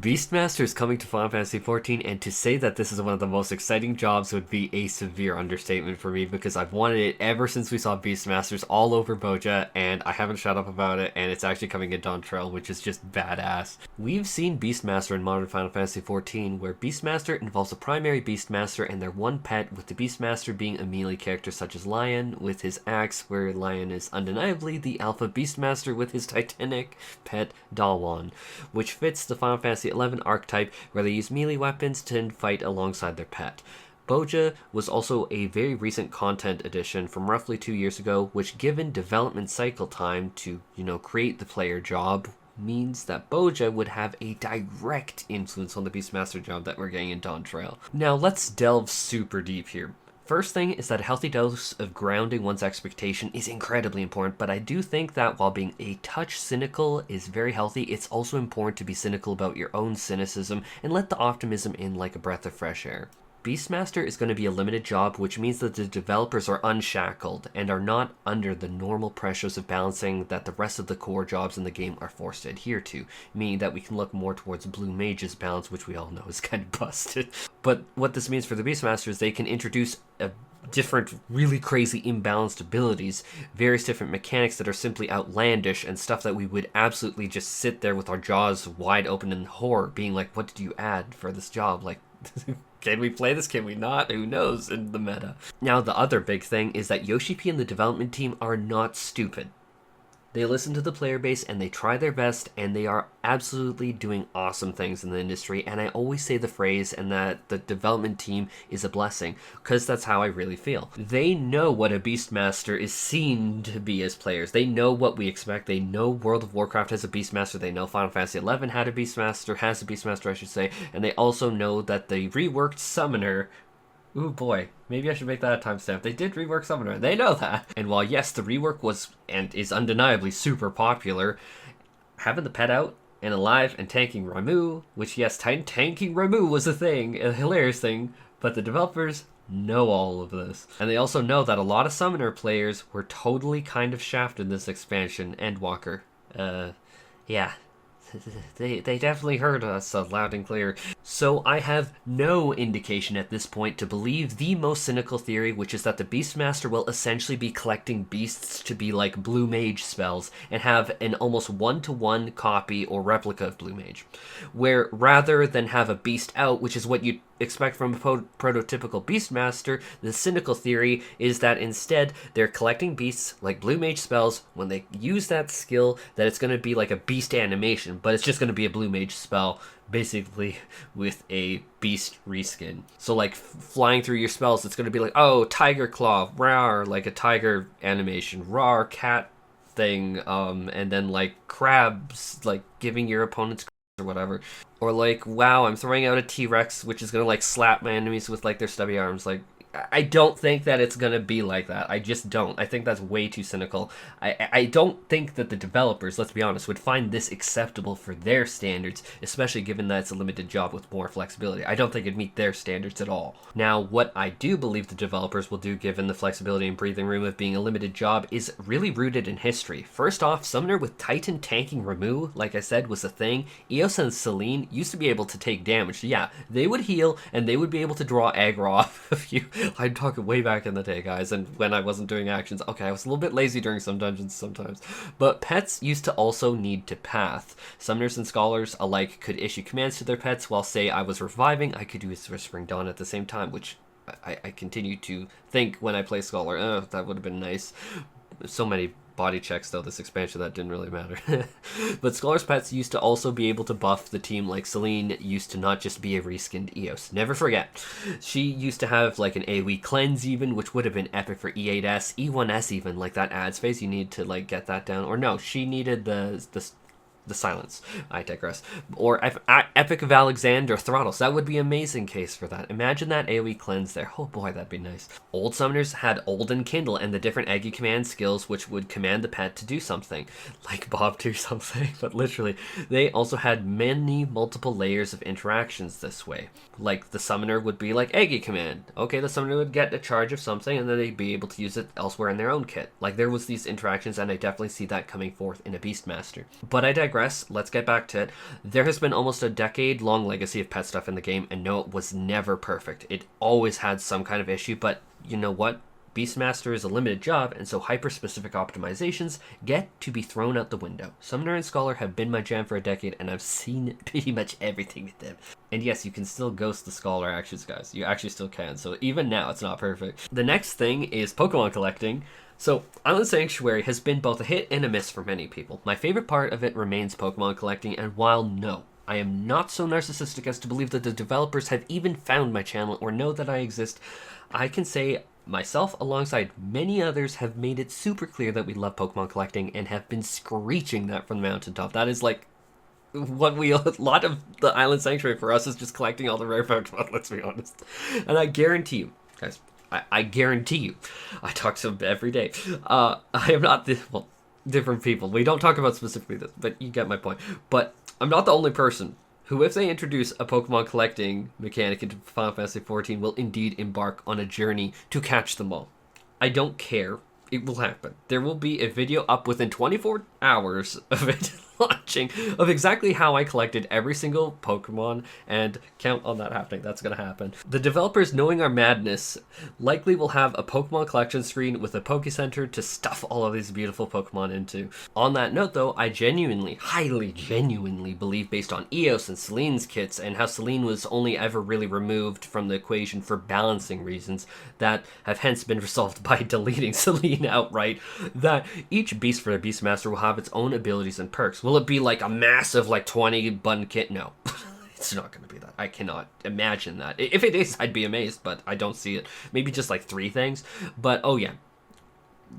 Beastmaster is coming to Final Fantasy XIV, and to say that this is one of the most exciting jobs would be a severe understatement for me, because I've wanted it ever since we saw Beastmasters all over Bozja, and I haven't shut up about it, and it's actually coming in Dawntrail, which is just badass. We've seen Beastmaster in modern Final Fantasy XIV, where Beastmaster involves a primary Beastmaster and their one pet, with the Beastmaster being a melee character such as Lyon with his axe, where Lyon is undeniably the alpha Beastmaster with his titanic pet Lyon, which fits the Final Fantasy XI archetype, where they use melee weapons to fight alongside their pet. Bozja was also a very recent content addition from roughly 2 years ago, which, given development cycle time to, create the player job, means that Bozja would have a direct influence on the Beastmaster job that we're getting in Dawntrail. Now let's delve super deep here. First thing is that a healthy dose of grounding one's expectation is incredibly important, but I do think that while being a touch cynical is very healthy, it's also important to be cynical about your own cynicism and let the optimism in like a breath of fresh air. Beastmaster is going to be a limited job, which means that the developers are unshackled and are not under the normal pressures of balancing that the rest of the core jobs in the game are forced to adhere to, meaning that we can look more towards Blue Mage's balance, which we all know is kind of busted. But what this means for the Beastmaster is they can introduce different, really crazy imbalanced abilities, various different mechanics that are simply outlandish, and stuff that we would absolutely just sit there with our jaws wide open in horror, being like, what did you add for this job? Like, can we play this? Can we not? Who knows in the meta? Now, the other big thing is that Yoshi P and the development team are not stupid. They listen to the player base and they try their best, and they are absolutely doing awesome things in the industry. And I always say the phrase, and that the development team is a blessing, because that's how I really feel. They know what a Beastmaster is seen to be as players. They know what we expect. They know World of Warcraft has a Beastmaster. They know Final Fantasy XI has a Beastmaster, I should say. And they also know that the Reworked Summoner, ooh boy, maybe I should make that a timestamp. They did rework Summoner. They know that. And while yes, the rework was and is undeniably super popular, having the pet out and alive and tanking Ramuh, which yes, tanking Ramuh was a thing, a hilarious thing, but the developers know all of this. And they also know that a lot of Summoner players were totally kind of shafted in this expansion. Endwalker. Yeah. They definitely heard us loud and clear. So I have no indication at this point to believe the most cynical theory, which is that the Beastmaster will essentially be collecting beasts to be like Blue Mage spells and have an almost one-to-one copy or replica of Blue Mage, where rather than have a beast out, which is what you'd expect from a prototypical Beastmaster, the cynical theory is that instead they're collecting beasts like Blue Mage spells. When they use that skill, that it's going to be like a beast animation, but it's just going to be a Blue Mage spell, basically with a beast reskin. So like flying through your spells, it's going to be like, oh, Tiger Claw, rawr, like a tiger animation, rawr, cat thing, and then like crabs, like giving your opponents or whatever. Or like, wow, I'm throwing out a T-Rex, which is going to like slap my enemies with like their stubby arms. Like, I don't think that it's going to be like that. I just don't. I think that's way too cynical. I don't think that the developers, let's be honest, would find this acceptable for their standards, especially given that it's a limited job with more flexibility. I don't think it'd meet their standards at all. Now, what I do believe the developers will do, given the flexibility and breathing room of being a limited job, is really rooted in history. First off, Summoner with Titan tanking Ramuh, like I said, was a thing. Eos and Celine used to be able to take damage. So yeah, they would heal, and they would be able to draw aggro off of you. I'm talking way back in the day, guys, and when I wasn't doing actions. Okay, I was a little bit lazy during some dungeons sometimes. But pets used to also need to path. Summoners and Scholars alike could issue commands to their pets, while, say, I was reviving, I could do Whispering Dawn at the same time, which I continue to think when I play Scholar, oh, that would have been nice. So many body checks, though, this expansion, that didn't really matter. But Scholar's pets used to also be able to buff the team, like Celine used to not just be a reskinned Eos. Never forget. She used to have like an AoE cleanse even, which would have been epic for E8S, E1S even, like that ads phase, you need to like get that down. Or no, she needed the silence. I digress. Or Epic of Alexander Throttles. That would be an amazing case for that. Imagine that AoE cleanse there. Oh boy, that'd be nice. Old summoners had Old and Kindle and the different Eggy command skills, which would command the pet to do something. Like Bob do something, but literally. They also had multiple layers of interactions this way. Like the summoner would be like Eggy command. Okay, the summoner would get a charge of something and then they'd be able to use it elsewhere in their own kit. Like there was these interactions, and I definitely see that coming forth in a Beastmaster. But I digress. digress. Let's get back to it. There has been almost a decade-long legacy of pet stuff in the game, and no, it was never perfect. It always had some kind of issue, but you know what? Beastmaster is a limited job, and so hyper-specific optimizations get to be thrown out the window. Summoner and Scholar have been my jam for a decade, and I've seen pretty much everything with them. And yes, you can still ghost the Scholar actions, guys. You actually still can, so even now, it's not perfect. The next thing is Pokemon collecting. So, Island Sanctuary has been both a hit and a miss for many people. My favorite part of it remains Pokemon collecting, and while no, I am not so narcissistic as to believe that the developers have even found my channel or know that I exist, I can say myself, alongside many others, have made it super clear that we love Pokemon collecting and have been screeching that from the mountaintop. That is like what a lot of the Island Sanctuary for us is just collecting all the rare Pokemon, let's be honest. And I guarantee you, guys, I guarantee you, I talk to them every day. I am not well, different people. We don't talk about specifically this, but you get my point. But I'm not the only person who, if they introduce a Pokemon collecting mechanic into Final Fantasy XIV, will indeed embark on a journey to catch them all. I don't care. It will happen. There will be a video up within 24 hours of it launching of exactly how I collected every single Pokemon, and count on that happening. That's going to happen. The developers, knowing our madness, likely will have a Pokemon collection screen with a Pokecenter to stuff all of these beautiful Pokemon into. On that note, though, I genuinely, highly genuinely believe, based on Eos and Celine's kits, and how Celine was only ever really removed from the equation for balancing reasons that have hence been resolved by deleting Celine outright, that each beast for the Beastmaster will have its own abilities and perks. Will it be like a massive, like, 20 button kit? No. It's not going to be that. I cannot imagine that. If it is, I'd be amazed, but I don't see it. Maybe just like 3 things. But, oh yeah.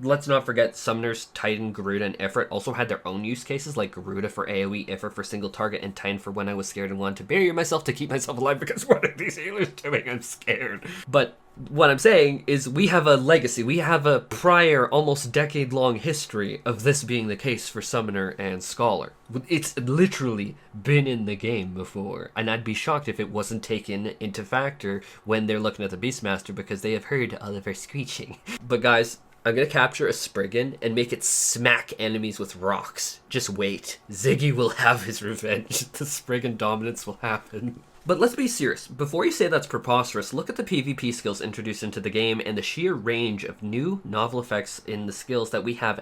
Let's not forget Summoners, Titan, Garuda, and Ifrit also had their own use cases, like Garuda for AoE, Ifrit for single target, and Titan for when I was scared and wanted to bury myself to keep myself alive because what are these healers doing? I'm scared. But what I'm saying is we have a legacy. We have a prior, almost decade-long history of this being the case for Summoner and Scholar. It's literally been in the game before, and I'd be shocked if it wasn't taken into factor when they're looking at the Beastmaster because they have heard Oliver screeching. But guys, I'm going to capture a Spriggan and make it smack enemies with rocks. Just wait. Ziggy will have his revenge. The Spriggan dominance will happen. But let's be serious. Before you say that's preposterous, look at the PvP skills introduced into the game and the sheer range of new novel effects in the skills that we have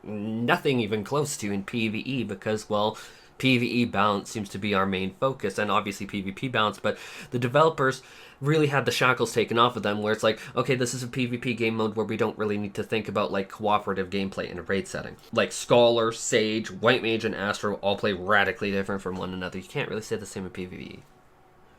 nothing even close to in PvE because, well, PvE balance seems to be our main focus, and obviously PvP balance, but the developers really had the shackles taken off of them where it's like, okay, this is a PvP game mode where we don't really need to think about like cooperative gameplay in a raid setting. Like Scholar, Sage, White Mage, and Astro all play radically different from one another. You can't really say the same in PvE.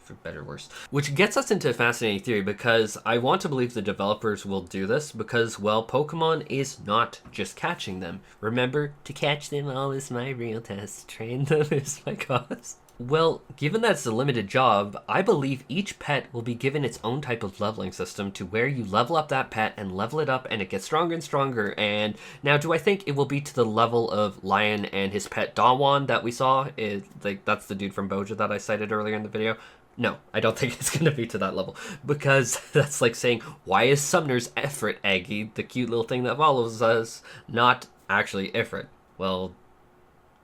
For better or worse. Which gets us into a fascinating theory because I want to believe the developers will do this because, well, Pokemon is not just catching them. Remember, to catch them all is my real test. Train them is my cause. Well, given that it's a limited job, I believe each pet will be given its own type of leveling system to where you level up that pet and level it up and it gets stronger and stronger. And now, do I think it will be to the level of Lyon and his pet Dawntrail that we saw? That's the dude from Bozja that I cited earlier in the video. No, I don't think it's going to be to that level, because that's like saying, why is Summoner's Ifrit Aggie, the cute little thing that follows us, not actually Ifrit? Well,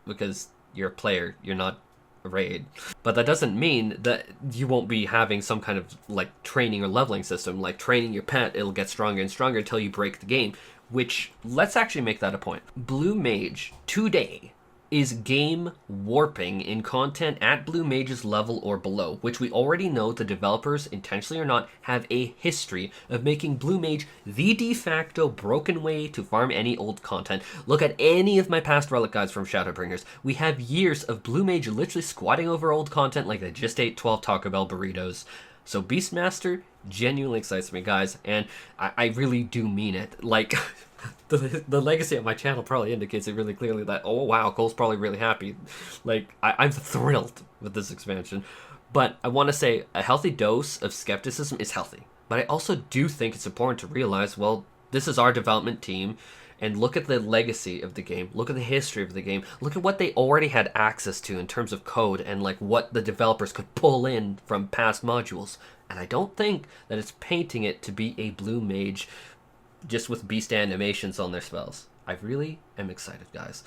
because you're a player, you're not a raid. But that doesn't mean that you won't be having some kind of like training or leveling system, like training your pet, it'll get stronger and stronger until you break the game, which, let's actually make that a point. Blue Mage, today, is game warping in content at Blue Mage's level or below, which we already know the developers, intentionally or not, have a history of making Blue Mage the de facto broken way to farm any old content. Look at any of my past relic guides from Shadowbringers. We have years of Blue Mage literally squatting over old content like they just ate 12 Taco Bell burritos. So Beastmaster genuinely excites me, guys, and I really do mean it. Like, the legacy of my channel probably indicates it really clearly that, oh wow, Cole's probably really happy. Like, I'm thrilled with this expansion. But I want to say a healthy dose of skepticism is healthy. But I also do think it's important to realize, well, this is our development team, and look at the legacy of the game, look at the history of the game, look at what they already had access to in terms of code and like what the developers could pull in from past modules. And I don't think that it's painting it to be a Blue Mage just with beast animations on their spells. I really am excited, guys.